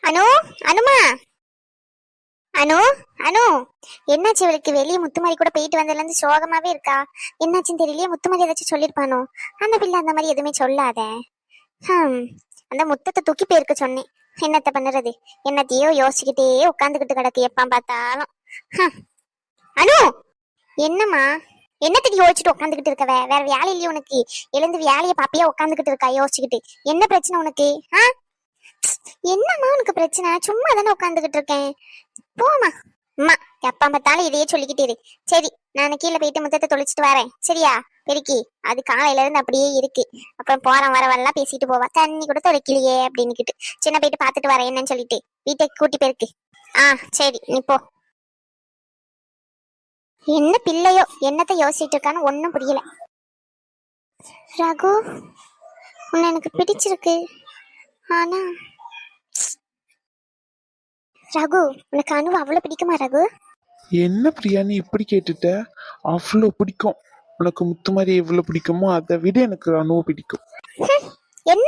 அனு, அனுமா, அனு, அனு, என்னாச்சு இவளுக்கு? வெளியே முத்துமாரி கூட போயிட்டு வந்ததுல இருந்து சோகமாவே இருக்கா. என்னாச்சுன்னு தெரியலையே. முத்துமாரி ஏதாச்சும் சொல்லிருப்பானோ? அந்த பிள்ளை அந்த மாதிரி எதுவுமே சொல்லாத. ஹம் அந்த முத்தத்தை தூக்கி போயிருக்க சொன்னேன். என்னத்த பண்ணுறது? என்னத்தையோ யோசிச்சுக்கிட்டே உட்காந்துக்கிட்டு கிடக்கு எப்ப பார்த்தாலும். ஹம். அனு, என்னம்மா? என்னத்துக்கு யோசிச்சுட்டு உட்காந்துக்கிட்டு இருக்கவ? வேற வேலை இல்லையே உனக்கு? எழுந்து வேலையை பாப்பியா உட்காந்துக்கிட்டு இருக்கா யோசிச்சுக்கிட்டு? என்ன பிரச்சனை உனக்கு? என்னம்மா உனக்கு பிரச்சனை? சும்மா தானே உட்காந்துக்கிட்டு இருக்கேன். போமா. அம்மா எப்பா பார்த்தாலும் இதையே சொல்லிக்கிட்டே இரு. சரி, நான் கீழே போயிட்டு முத்தத்தை தொலைச்சிட்டு வரேன், சரியா? பெருக்கி அது காலையில இருந்து அப்படியே இருக்கு. அப்புறம் போறேன் வரவெல்லாம் பேசிட்டு போவா. தண்ணி கூட தொலைக்கலையே அப்படின்னுக்கிட்டு. சின்ன போயிட்டு பார்த்துட்டு வரேன் என்னன்னு சொல்லிட்டு வீட்டுக்கு கூட்டி போயிருக்கு. சரி, நீ போ. என்ன பிள்ளையோ என்னத்த யோசிச்சுட்டு இருக்கான்னு ஒன்னும் புரியல. ரகு, உன்னை எனக்கு பிடிச்சிருக்கு. ஆனா ரகு, உனக்கு அனுவ அவ்வளவு பிடிக்குமா ரகு? என்ன பிரியா நீ இப்படி கேட்டுட்ட? அவ்வளோ பிடிக்கும். உனக்கு முத்துமாரி எவ்வளவு பிடிக்குமோ அதை விட எனக்கு அனுவ பிடிக்கும். என்ன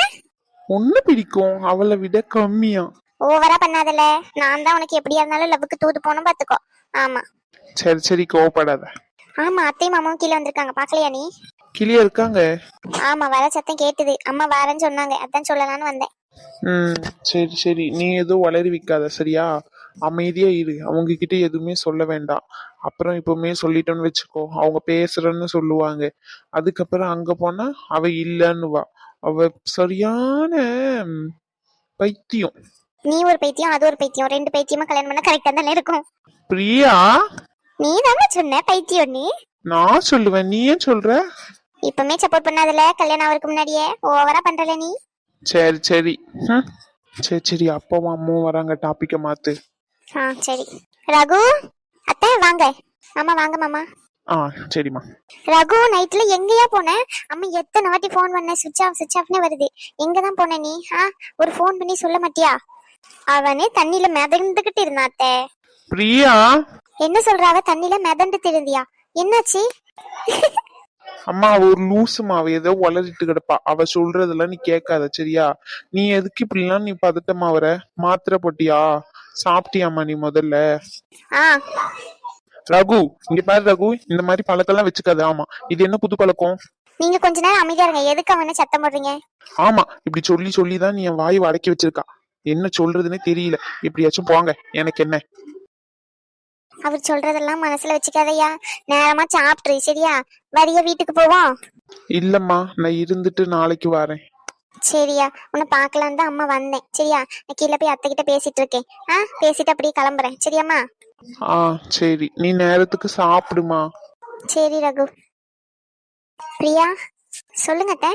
ஒன்னு பிடிக்கும், அவளை விட கம்மியா. ஓவரா பண்ணாதல. நான் தான் உனக்கு எப்படியா இருந்தாலும் லவ்வுக்கு தூது போகணும் பாத்துக்கோ. ஆமா சரி சரி, கோவப்படாத. ஆமா, அத்தையும் மாமாவும் கீழே வந்திருக்காங்க, பாக்கலையா நீ? கிளியா இருக்காங்க. ஆமா, வர சத்தம் கேட்டுது. அம்மா வரேன்னு சொன்னாங்க, அதான் சொல்லலான்னு வந்தேன். சரி சரி, நீ எதுவும் வளரி வைக்காத சரியா? அமைதியா இரு, அவங்க கிட்ட எதுவுமே சொல்ல வேண்டாம். அப்புறம் இப்பவுமே சொல்லிட்டோன்னு வச்சுக்கோ, அவங்க பேசுறன்னு சொல்லுவாங்க. அதுக்கப்புறம் அங்க போனா அவ இல்லன்னு வா. அவ சரியான பைத்தியம். நீ ஒரு பைத்தியம், அது ஒரு பைத்தியம், ரெண்டு பைத்தியமா கல்யாணம் பண்ணா கரெக்டா தானே இருக்கும். பிரியா, நீ தானே சொன்ன பைத்தியம் நீ. நான் சொல்லுவேன், நீ ஏன் சொல்ற? இப்பவுமே சப்போர்ட் பண்ணாதல, கல்யாணம் ஆகிறதுக்கு முன்னாடியே ஓவரா பண்றல நீ. சரி சரி. சரி சரி, அப்பாவும் அம்மாவும் வராங்க, டாபிக்க மாத்து. சரி. ரகு, அத்தை வாங்க. ஆமா வாங்க மாமா. சரிம்மா. ரகு, நைட்ல எங்கயா போன? அம்மா எத்தனை வாட்டி போன் பண்ண, சுவிட்ச் ஆஃப் சுவிட்ச் ஆஃப்னே வருது. எங்கதான் போன நீ? ஒரு போன் பண்ணி சொல்ல மாட்டியா? அவனே தண்ணியில மிதந்துகிட்டு இருந்தான் அத்தை. பிரியா, என்ன சொல்ற? அவ தண்ணியில மிதந்துட்டு இருந்தியா? என்னாச்சு? அம்மா அவ ஒரு லூசுமா, அவ ஏதோ வளரிட்டு கிடப்பா. அவ சொல்றதெல்லாம் நீ கேட்காத சரியா? நீ எதுக்கு இப்படிலாம் நீ பதட்டமா வர? மாத்திரை போட்டியா? சாப்பிட்டியாம்மா நீ முதல்ல? ரகு, இங்க பாரு ரகு, இந்த மாதிரி பழக்கெல்லாம் வச்சுக்காத. ஆமா, இது என்ன புது பழக்கம்? நீங்க கொஞ்ச நேரம் அமைதியா இருங்க. எதுக்கு அவனை சத்தம் போடுறீங்க? ஆமா, இப்படி சொல்லி சொல்லிதான் நீ என் வாய் அடக்கி வச்சிருக்கா. என்ன சொல்றதுன்னே தெரியல. எப்படியாச்சும் போங்க, எனக்கு என்ன. அவர் சொல்றதெல்லாம் மனசுல வச்சுக்காதையா. நேரமா சாப்பிட்டுரு சரியா? வரிய வீட்டுக்கு போவோம். இல்லம்மா, நான் இருந்துட்டு நாளைக்கு வரேன். சரியா, உன்னை பாக்கலாம் தான் அம்மா வந்தேன் சரியா? நான் கீழே போய் அத்தை கிட்ட பேசிட்டு இருக்கேன். பேசிட்டு அப்படியே கிளம்புறேன் சரியாம்மா? சரி, நீ நேரத்துக்கு சாப்பிடுமா. சரி ரகு. பிரியா, சொல்லுங்க அத்தை.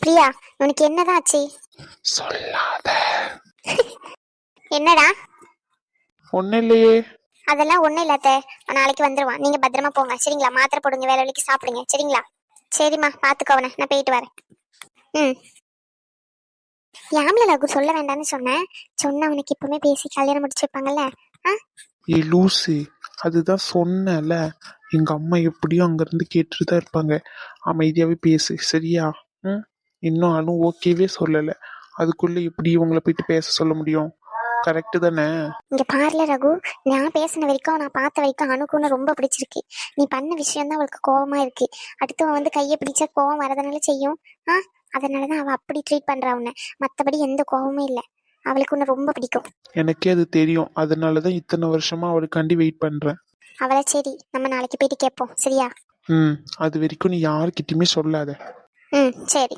பிரியா, உனக்கு என்னதான் ஆச்சு? சொல்லாத. என்னடா? ஒண்ணு இல்லையே. அதெல்லாம் ஒண்ணும் இல்ல அத்தை, நாளைக்கு வந்துருவான். நீங்க பத்திரமா போங்க சரிங்களா? மாத்திரை போடுங்க, வேலை வேலைக்கு சாப்பிடுங்க சரிங்களா? சரிம்மா, பாத்துக்கோ அவனை, நான் போயிட்டு வரேன். யாம்ல ரகு சொல்ல வேண்டாம்னு சொன்னேன். சொன்ன அவனுக்கு இப்பவுமே பேசி கல்யாணம் முடிச்சு வைப்பாங்கல்ல. ஏ லூசு, அதுதான் சொன்னல. எங்க அம்மா எப்படியும் அங்க இருந்து கேட்டுட்டு தான் இருப்பாங்க. அமைதியாவே பேசு சரியா? இன்னும் அனு ஓகேவே சொல்லல. அதுக்குள்ள எப்படி இவங்களை போயிட்டு பேச சொல்ல முடியும்? கரெக்டு தானே? இங்க பாருல ரகு, நான் பேசின வரைக்கும், நான் பார்த்த வரைக்கும் அனுக்குன்னு ரொம்ப பிடிச்சிருக்கு. நீ பண்ண விஷயம் தான் அவளுக்கு கோவமா இருக்கு. அடுத்தவன் வந்து கையை பிடிச்சா கோவம் வரதுனால செய்யும். அதனாலதான் அவ அப்படி ட்ரீட் பண்றா உன்னை. மத்தபடி எந்த கோவமும் இல்லை. அவளுக்கு உன்னை ரொம்ப பிடிக்கும். எனக்கே அது தெரியும். அதனாலதான் இத்தனை வருஷமா அவளுக்காண்டி வெயிட் பண்றேன். அவளை சரி, நம்ம நாளைக்கு போயிட்டு கேட்போம் சரியா? அது வரைக்கும் நீ யாருக்கிட்டயுமே சொல்லாத. சரி.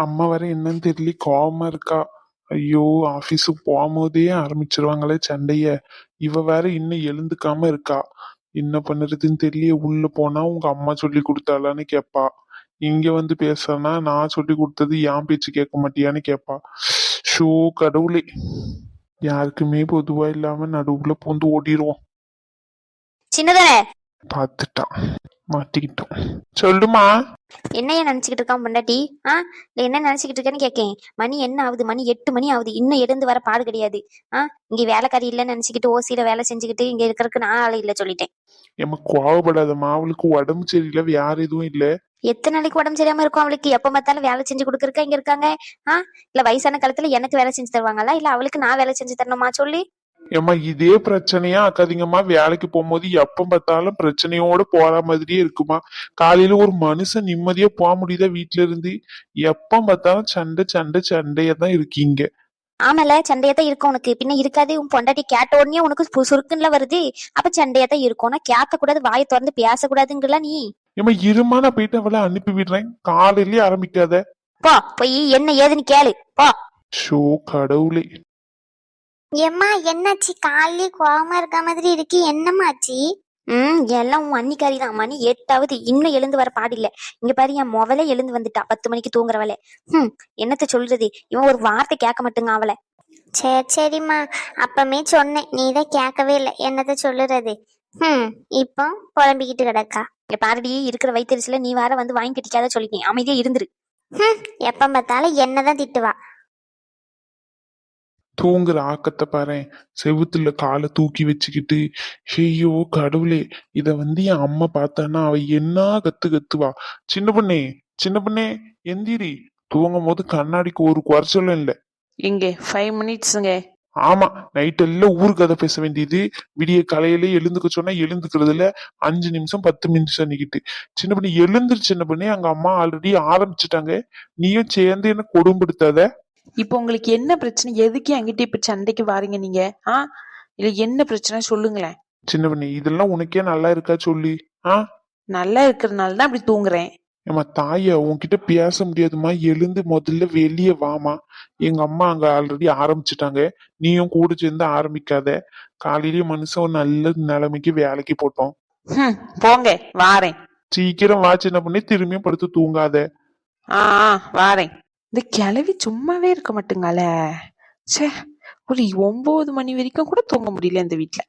அம்மா வர என்னன்னு தெரியல, கோவமா இருக்கா. ஐயோ, ஆபீஸுக்கு போகும்போதே ஆரம்பிச்சிருவாங்களே சண்டைய. இவ வேற இன்னும் எழுந்துக்காம இருக்கா. என்ன பண்ணுறதுன்னு தெரியல. உள்ள போனா உங்க அம்மா சொல்லி கொடுத்தாளான்னு கேப்பா. இங்க வந்து பேசுறனா நான் சொல்லி கொடுத்தது ஏன் பேச்சு கேட்க மாட்டியான்னு கேப்பா. ஷோ கடவுளே, யாருக்குமே பொதுவா இல்லாம நடுவுல பூந்து ஓடிடுவோம். சின்னதானே பாத்துட்டான், மாட்டிக்கிட்டோம். சொல்லுமா. என்னைய நினைச்சுக்கிட்டு இருக்கான் பொண்டாட்டி? இல்ல என்ன நினைச்சுக்கிட்டு இருக்கேன்னு கேக்கேன். மணி என்ன ஆகுது? மணி 8 மணி ஆகுது. இன்னும் எழுந்து வர பாடு கிடையாது. இங்க வேலைக்காரி இல்லைன்னு நினைச்சுக்கிட்டு ஓசியில வேலை செஞ்சுக்கிட்டு இங்க இருக்கிறதுக்கு நான் ஆளை இல்ல சொல்லிட்டேன். ஏமா கோவப்படாதம்மா, அவளுக்கு உடம்பு சரியில்லை, வேற எதுவும் இல்ல. எத்தனை நாளைக்கு உடம்பு சரியாம இருக்கும் அவளுக்கு? எப்ப பார்த்தாலும் வேலை செஞ்சு கொடுக்கறக்கா இங்க இருக்காங்க? இல்ல வயசான காலத்துல எனக்கு வேலை செஞ்சு தருவாங்களா, இல்ல அவளுக்கு நான் வேலை செஞ்சு தரணுமா சொல்லு? ஏம்மா இதே பிரச்சனையா ஆக்காதீங்கம்மா. வேலைக்கு போகும்போது எப்ப பார்த்தாலும் பிரச்சனையோட போற மாதிரியே இருக்குமா? காலையில ஒரு மனுஷன் நிம்மதியா போக முடியுதா வீட்டுல இருந்து? எப்ப பார்த்தாலும் சண்டை சண்டை சண்டையா தான் இருக்கீங்க. ஆமால, சண்டையாத்தான் இருக்கும் உனக்கு, பின்ன இருக்காது? உன் பொண்டாட்டி கேட்ட உடனே உனக்கு சுருக்குன்னுல வருது. அப்ப சண்டையாத்தான் இருக்கும். நான் கேட்க கூடாது, வாயை திறந்து பேசக்கூடாதுங்களா நீ? ஏம்மா இருமா, நான் போயிட்டு அவளை அனுப்பி விடுறேன். காலையிலயே ஆரம்பிக்காத. போ, போய் என்ன ஏதுன்னு கேளு போ. ஷோ கடவுளே. ஏம்மா என்னாச்சு? காலையிலே கோவமா இருக்க மாதிரி இருக்கு, என்னம்மாச்சு? எல்லாம் உன் அன்னிக்காரி தான். மணி 8 இன்னும் எழுந்து வர பாடில்ல. இங்க பாரு, என் முதல்ல எழுந்து வந்துட்டா 10 மணிக்கு தூங்குறவளே. என்னத்த சொல்றது, இவன் ஒரு வார்த்தை கேட்க மாட்டேங்க அவளை. சரிம்மா, அப்பமே சொன்னேன், நீதான் கேட்கவே இல்லை, என்னத்த சொல்லுறது? இப்போ புலம்பிக்கிட்டு கிடக்கா. இங்க பாருடி, இருக்கிற வயிற்றுல நீ வேற வந்து வாங்கி கட்டிக்காத சொல்லிட்டேன். அமைதியா இருந்துரு. எப்ப பார்த்தாலும் என்னதான் திட்டுவா. தூங்குற ஆக்கத்தை பாரு. செவுத்துல காலை தூக்கி வச்சுக்கிட்டு. ஐயோ கடவுளே, இத என் அம்மா பார்த்தானா அவ என்ன கத்துவா. சின்ன பொண்ணே, சின்ன பொண்ணே, எந்திரி. தூங்கும் போது கண்ணாடிக்கு ஒரு குறைச்சலும் இல்ல. இங்க 5 மினிட்ஸுங்க. ஆமா, நைட் எல்லாம் ஊரு கதை பேச வேண்டியது. விடிய காலையில எழுந்துக்க சொன்னா எழுந்துக்கிறதுல 5 நிமிஷம் 10 நிமிஷம் நிக்கிட்டு. சின்ன பண்ணி எழுந்துரு. சின்ன பண்ணி, அங்க அம்மா ஆல்ரெடி ஆரம்பிச்சுட்டாங்க. நீயும் சேர்ந்து என்ன கொடும்படுத்தாத. இப்போ உங்களுக்கு என்ன பிரச்சனை? எதுக்கு என்கிட்ட இப்ப சண்டைக்கு வாரீங்க நீங்க? இல்ல என்ன பிரச்சனை சொல்லுங்களேன். சின்ன பண்ணி, இதெல்லாம் உனக்கே நல்லா இருக்கா சொல்லி? நல்லா இருக்கிறதுனால தான் அப்படி தூங்குறேன். ஏமா தாய, உன்கிட்ட பேச முடியாதுமா. எழுந்து முதல்ல வெளியே வாமா. எங்க அம்மா அங்க ஆல்ரெடி ஆரம்பிச்சுட்டாங்க. நீயும் கூட சேர்ந்து ஆரம்பிக்காத. காலையிலேயே மனுஷன் ஒரு நல்ல நிலைமைக்கு வேலைக்கு போட்டோம். போங்க, வாரேன். சீக்கிரம் வா சின்ன பண்ணி, திரும்பியும் படுத்து தூங்காத. வாரேன். இந்த கிளவி சும்மாவே இருக்க மாட்டுங்களே. சே, ஒரு 9 மணி வரைக்கும் கூட தூங்க முடியல இந்த வீட்டுல.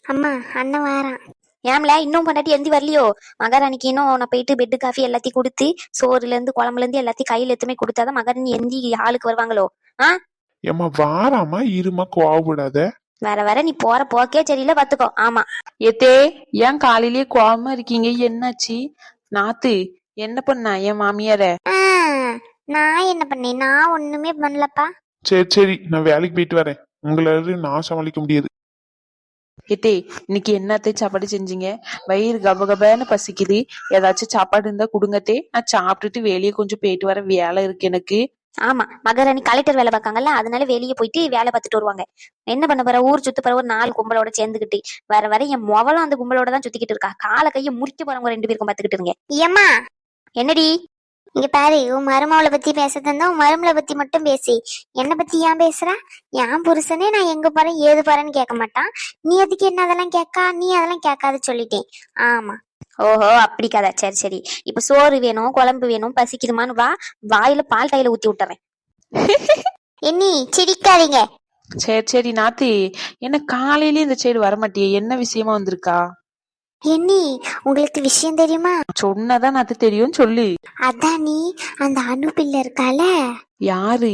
அம்மா, அண்ணன் வாரான். ஏம்ல இன்னும் பொண்டாட்டி எந்தி வரலையோ? மகாராணிக்கு இன்னும் நான் போயிட்டு பெட்டு காஃபி எல்லாத்தையும் கொடுத்து, சோறுல இருந்து குழம்புல இருந்து எல்லாத்தையும் கையில எத்துமே கொடுத்தாதான் மகாராணி எந்தி ஆளுக்கு வருவாங்களோ? ஏமா வாராமா, இருமா, கோவப்படாத. வேற நீ போற போக்கே சரியில்லை, பாத்துக்கோ. ஆமா ஏத்தே, ஏன் காலையிலேயே கோவமா இருக்கீங்க? என்னாச்சு? நாத்து என்ன பண்ணா என் மாமியார? நான் என்ன பண்ணேன்? நான் ஒண்ணுமே பண்ணலப்பா. சரி, நான் வேலைக்கு போயிட்டு வரேன். உங்களால நான் சமாளிக்க முடியாது. ஏத்தே, இன்னைக்கு என்னத்தை சாப்பாடு செஞ்சீங்க? வயிறு கபகபன்னு பசிக்குது. ஏதாச்சும் சாப்பாடு இருந்தா கொடுங்கத்தே. நான் சாப்பிட்டுட்டு வெளியே கொஞ்சம் போயிட்டு வர வேலை இருக்கு எனக்கு. ஆமா, மகாராணி கலெக்டர் வேலை பார்க்காங்கல்ல, அதனால வெளியே போயிட்டு வேலை பார்த்துட்டு வருவாங்க. என்ன பண்ண போற? ஊர் சுத்து போற ஒரு 4 கும்பலோட சேர்ந்துக்கிட்டு வர என் மொவலும் அந்த கும்பலோட தான் சுத்திக்கிட்டு இருக்கா. காலை கையை முறிக்க போறவங்க 2 பேருக்கும் பாத்துக்கிட்டு இருங்க. ஏம்மா என்னடி? இங்க பாரு, உன் மருமவளை பத்தி பேசுறதா உன் மருமலை பத்தி மட்டும் பேசி, என்ன பத்தி ஏன் பேசுற? என் புருஷனே நான் எங்க போறேன் ஏது போறேன்னு கேட்க மாட்டான். நீ எதுக்கு என்ன அதெல்லாம் கேட்கா? நீ அதெல்லாம் கேட்காத சொல்லிட்டேன். ஆமா. ஓஹோ, அப்படி கதை. சரி, இப்ப சோறு வேணும், குழம்பு வேணும், பசிக்குதுமான்னு வா. வாயில பால் டையில ஊத்தி விட்டுறேன். என்னி சிரிக்காதீங்க. சரி நாத்தி, என்ன காலையில இந்த சைடு வரமாட்டியே? என்ன விஷயமா வந்திருக்கா? என்னி, உங்களுக்கு விஷயம் தெரியுமா? சொன்னதான் நாத்து தெரியும், சொல்லு. அதான் நீ அந்த அனு பிள்ளை இருக்கால. யாரு?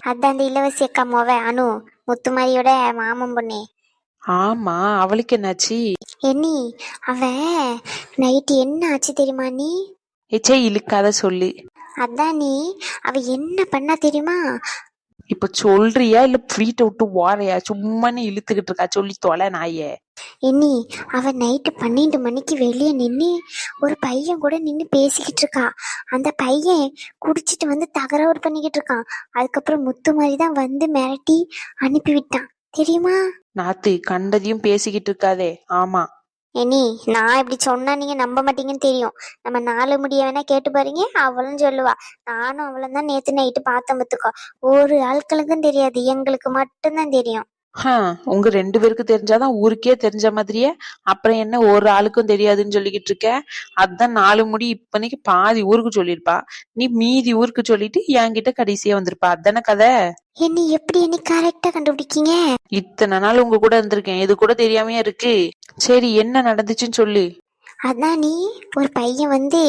அதான் அந்த இளவரசி அக்கா மோவ அனு, முத்துமாரியோட மாமன் பொண்ணே. ஆமா, அவளுக்கு என்னாச்சு? என்னி, அவ நைட்டு என்ன ஆச்சு தெரியுமா? நீ ஏச்சே இழுக்காத சொல்லு. அதான் நீ அவ என்ன பண்ணா தெரியுமா? இப்ப சொல்றியா இல்ல வீட்டை விட்டு ஓரையா? சும்மானே இழுத்துக்கிட்டு இருக்கா, சொல்லி தொலை நாயே. என்னி, அவ நைட்டு 12 மணிக்கு வெளியே நின்னு ஒரு பையன் கூட நின்னு பேசிக்கிட்டு இருக்கா. அந்த பையன் குடிச்சிட்டு வந்து தகராறு பண்ணிக்கிட்டு இருக்கான். அதுக்கப்புறம் முத்து மாதிரி தான் வந்து மிரட்டி அனுப்பி விட்டான், தெரியுமா? நாத்து, கண்டதையும் பேசிக்கிட்டு இருக்காதே. ஆமா என்னி, நான் இப்படி சொன்னா நீங்க நம்ப மாட்டீங்கன்னு தெரியும். நம்ம 4 முடிய வேணா கேட்டு பாருங்க, அவளும் சொல்லுவா. நானும் அவளும் தான் நேத்து நைட்டு பார்த்தோம் பத்துக்கோ. ஒரு ஆட்களுக்கும் தெரியாது, எங்களுக்கு மட்டும்தான் தெரியும். உங்க 2 பேருக்கு தெரிஞ்சாதான் ஊருக்கே தெரிஞ்ச மாதிரியே. அப்புறம் என்ன ஒரு ஆளுக்கும் தெரியாதுன்னு சொல்லிக்கிட்டு இருக்க? அதான் 4 முடி இப்பனைக்கு பாதி ஊருக்கு சொல்லிருப்பா. நீ மீதி ஊருக்கு சொல்லிட்டு என்கிட்ட கடைசியா வந்திருப்பா. அதான கதை. என்னி, எப்படி என்னை கரெக்டா கண்டுபிடிக்கீங்க? இத்தனை நாள் உங்க கூட இருந்திருக்கேன், இது கூட தெரியாமையா இருக்கு? சரி, என்ன நடந்துச்சுன்னு சொல்லு. அதான் நீ ஒரு பையன் வந்து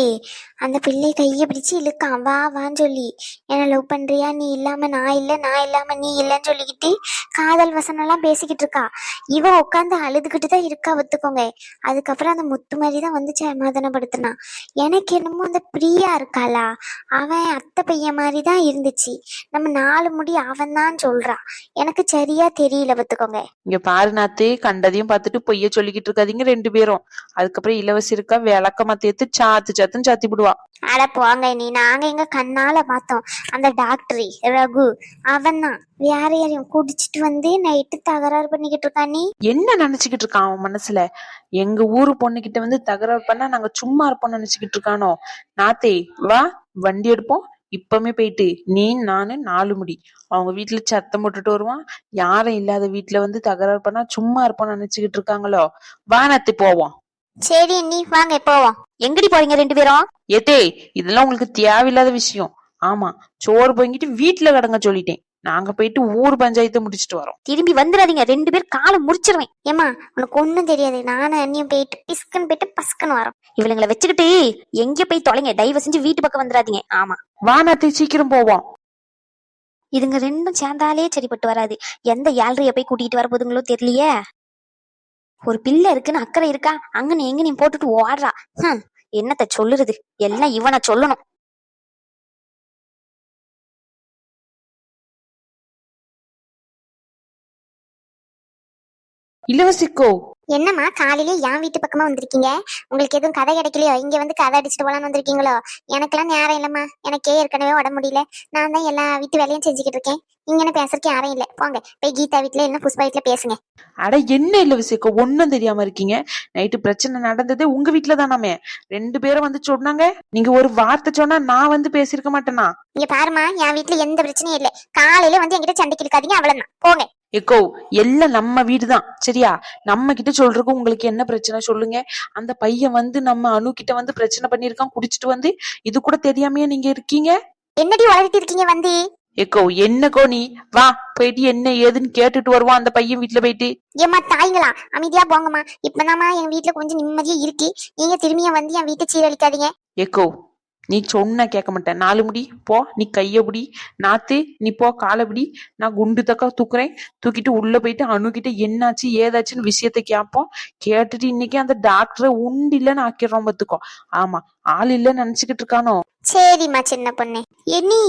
அந்த பிள்ளை கையை பிடிச்சு இழுக்கான், வா வான்னு சொல்லி, என்ன லவ் பண்றியா, நீ இல்லாம நான் இல்லை, நான் இல்லாம நீ இல்லைன்னு சொல்லிக்கிட்டு காதல் வசனம்லாம் பேசிக்கிட்டு இருக்கா. இவ உட்காந்து அழுதுகிட்டு தான் இருக்கா ஒத்துக்கோங்க. அதுக்கப்புறம் அந்த முத்து மாதிரி தான் வந்து சமாதானப்படுத்தினான். எனக்கு என்னமோ அந்த பிரியா இருக்காளா, அவன் அத்தை பையன் மாதிரி தான் இருந்துச்சு. நம்ம 4 முடி அவன் தான் சொல்றான். எனக்கு சரியா தெரியல பத்துக்கோங்க. இங்க பாரு நாத்து, கண்டதையும் பார்த்துட்டு பொய்ய சொல்லிக்கிட்டு இருக்காதீங்க 2 பேரும். அதுக்கப்புறம் இலவசி இருக்கா விளக்கமா தேத்து சாத்துன்னு சாத்தி விடுவா. அட போங்க நீ, நாங்க எங்க கண்ணால பார்த்தோம். அந்த டாக்டரி ரகு அவன் தான், வேற யாரையும் குடிச்சிட்டு வந்து நைட்டு தகராறு பண்ணிக்கிட்டு இருக்கா. நீ என்ன நினைச்சுக்கிட்டு இருக்கான் அவன் மனசுல? எங்க ஊரு பொண்ணுகிட்ட வந்து தகராறு பண்ணா நாங்க சும்மா இருப்போம்னு நினைச்சுக்கிட்டு இருக்கானோ? நாத்தே வா, வண்டி எடுப்போம். இப்பமே போயிட்டு நீ நானு 4 முடி அவங்க வீட்டுல சத்தம் போட்டுட்டு வருவான். யாரும் இல்லாத வீட்டுல வந்து தகராறு பண்ணா சும்மா இருப்போம்னு நினைச்சுக்கிட்டு இருக்காங்களோ? வா நாத்து போவோம். சரி நீ வாங்க போவோம். எங்கடி போறீங்க 2 பேரும்? ஏத்தே, இதெல்லாம் உங்களுக்கு தேவையில்லாத விஷயம். ஆமா, சோறு பொங்கிட்டு வீட்டுல கடங்க சொல்லிட்டேன். நாங்க போயிட்டு ஊர் பஞ்சாயத்தை முடிச்சிட்டு வரோம். திரும்பி வந்துடாதீங்க, 2 பேர் காலை முடிச்சிருவேன். ஏமா உனக்கு ஒண்ணும் தெரியாது, நானும் அண்ணியும் போயிட்டு பிஸ்கன் போயிட்டு பஸ்கன் வரோம். இவளுங்களை வச்சுக்கிட்டு எங்க போய் தொலைங்க, தயவு செஞ்சு வீட்டு பக்கம் வந்துடாதீங்க. ஆமா, வா நாத்தை, சீக்கிரம் போவோம். இதுங்க 2 சேர்ந்தாலே சரிப்பட்டு வராது. எந்த ஏழ்றைய போய் கூட்டிட்டு வர போதுங்களோ தெரியலையே. ஒரு பிள்ளை இருக்குன்னு அக்கறை இருக்கா, அங்க நீ எங்க நீ போட்டுட்டு ஓடுறா. என்னத்த சொல்லுறது, எல்லாம் இவனை சொல்லணும். இலவசிக்கோ, என்னம்மா காலையில என் வீட்டு பக்கமா வந்திருக்கீங்க? உங்களுக்கு எதுவும் கதை கிடைக்கலையோ? இங்க வந்து கதை அடிச்சுட்டு போலான்னு வந்திருக்கீங்களோ? எனக்கெல்லாம் நேரம் இல்லம்மா, எனக்கே ஏற்கனவே உடம்பு முடியல. நான் தான் எல்லா வீட்டு வேலையும் செஞ்சுக்கிட்டு இருக்கேன். இங்க என்ன பேசுறதுக்கு யாரும் இல்ல. போங்க போய் கீதா வீட்டுல இல்ல புஷ்பா வீட்டுல பேசுங்க. அட என்ன இலவசிக்கோ, ஒன்னும் தெரியாம இருக்கீங்க? நைட்டு பிரச்சனை நடந்ததே உங்க வீட்டுல தானாமே. 2 பேரும் வந்து சொன்னாங்க. நீங்க ஒரு வார்த்தை சொன்னா நான் வந்து பேசிருக்க மாட்டேனா? இங்க பாருமா, என் வீட்டுல எந்த பிரச்சனையும் இல்ல. காலையில வந்து என்கிட்ட சண்டைக்கு இருக்காதீங்க, அவ்வளவுதான். போங்க. எக்கோ, எல்லாம் நம்ம வீடுதான் சரியா? நம்ம கிட்ட சொல்றதுக்கு உங்களுக்கு என்ன பிரச்சனை சொல்லுங்க? அந்த பையன் வந்து நம்ம அனு கிட்ட வந்து பிரச்சனை பண்ணிருக்கான், குடிச்சிட்டு வந்து. இது கூட தெரியாமையா நீங்க இருக்கீங்க? என்னடி வளர்த்திட்டு இருக்கீங்க வந்து? எக்கோ, என்னக்கோ நீ வா, போயிட்டு என்ன ஏதுன்னு கேட்டுட்டு வருவான் அந்த பையன் வீட்டுல போயிட்டு. ஏமா தாய்ங்களா, அமைதியா போங்கம்மா. இப்பதாம்மா என் வீட்டுல கொஞ்சம் நிம்மதியா இருக்கு. நீங்க திரும்பியும் வந்து என் வீட்டை சீரழிக்காதீங்க. எக்கோ, நீ சொன்ன கேட்க மாட்டேன். 4 முடி போ, நீ கைய பிடி. நாத்து நீ போ, காலை பிடி. நான் குண்டு தக்கா தூக்குறேன். தூக்கிட்டு உள்ள போயிட்டு அணுகிட்ட என்னாச்சு ஏதாச்சுன்னு விஷயத்த கேட்போம். கேட்டுட்டு இன்னைக்கு அந்த டாக்டரை உண்டு இல்லைன்னு ஆக்கிடுறோம் பத்துக்கோ. ஆமா, ஆள் இல்லைன்னு நினைச்சுக்கிட்டு இருக்கானோ? சரிம்மா சின்ன பொண்ணு. என்னி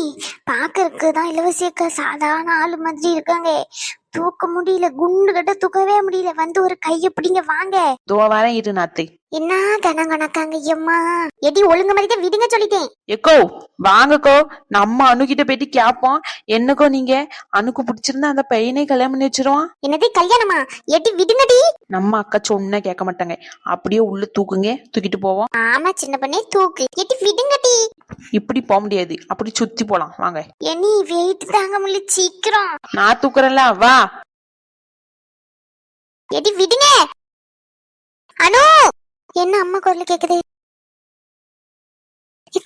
பாக்குறதுக்கு தான் இலவசியக்க சாதாரண ஆளு மாதிரி இருக்காங்க. தூக்க முடியல, குண்டு கட்ட தூக்கவே முடியல. வந்து ஒரு கைய பிடிங்க வாங்க. தோ வரேன் இரு நாத்தை. என்ன கணம் கணக்காங்க எம்மா. எடி ஒழுங்கு மாதிரி விடுங்க சொல்லிட்டேன். எக்கோ வாங்கக்கோ, நம்ம அணுகிட்ட போயிட்டு கேப்போம். என்னக்கோ நீங்க அணுக்கு பிடிச்சிருந்தா அந்த பையனே கல்யாணம் பண்ணி வச்சிருவான். என்னது கல்யாணமா? எடி விடுங்கடி. நம்ம அக்கா சொன்ன கேட்க மாட்டாங்க. அப்படியே உள்ள தூக்குங்க, தூக்கிட்டு போவோம். ஆமா சின்ன பொண்ணே தூக்கு. எடி விடுங்கடி. இப்படி போக முடியாது, அப்படி சுத்தி போலாம் வாங்க. என்னி வெயிட் தாங்க முடியல, சீக்கிரம். நான் தூக்குறேன்ல, வா. எடி விடுங்க. அனு, என்ன அம்மா குரல் கேக்குது?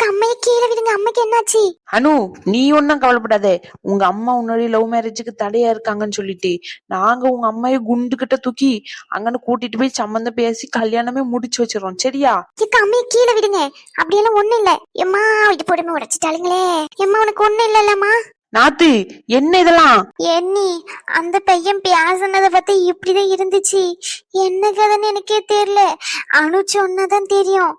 அம்மையை கீழே விடுங்க. அம்மைக்கு என்னாச்சு? அனு, நீ ஒன்னும் கவலைப்படாத. உங்க அம்மா உன்னுடைய லவ் மேரேஜுக்கு தடையா இருக்காங்கன்னு சொல்லிட்டு நாங்க உங்க அம்மையை குண்டுகிட்ட தூக்கி அங்கன்னு கூட்டிட்டு போய் சம்பந்தம் பேசி கல்யாணமே முடிச்சு வச்சிடறோம் சரியா? அம்மையை கீழே விடுங்க. அப்படியெல்லாம் ஒண்ணும் இல்ல. எம்மா இது போடுமே உடைச்சிட்டாளுங்களே. எம்மா உனக்கு ஒண்ணும் இல்லல்லம்மா. நாத்து என்ன இதெல்லாம்? எண்ணி அந்த பையன் பேசினதை பத்தி இப்படிதான் இருந்துச்சு. என்ன கதைன்னு எனக்கே தெரியல. அனு சொன்னதான் தெரியும்.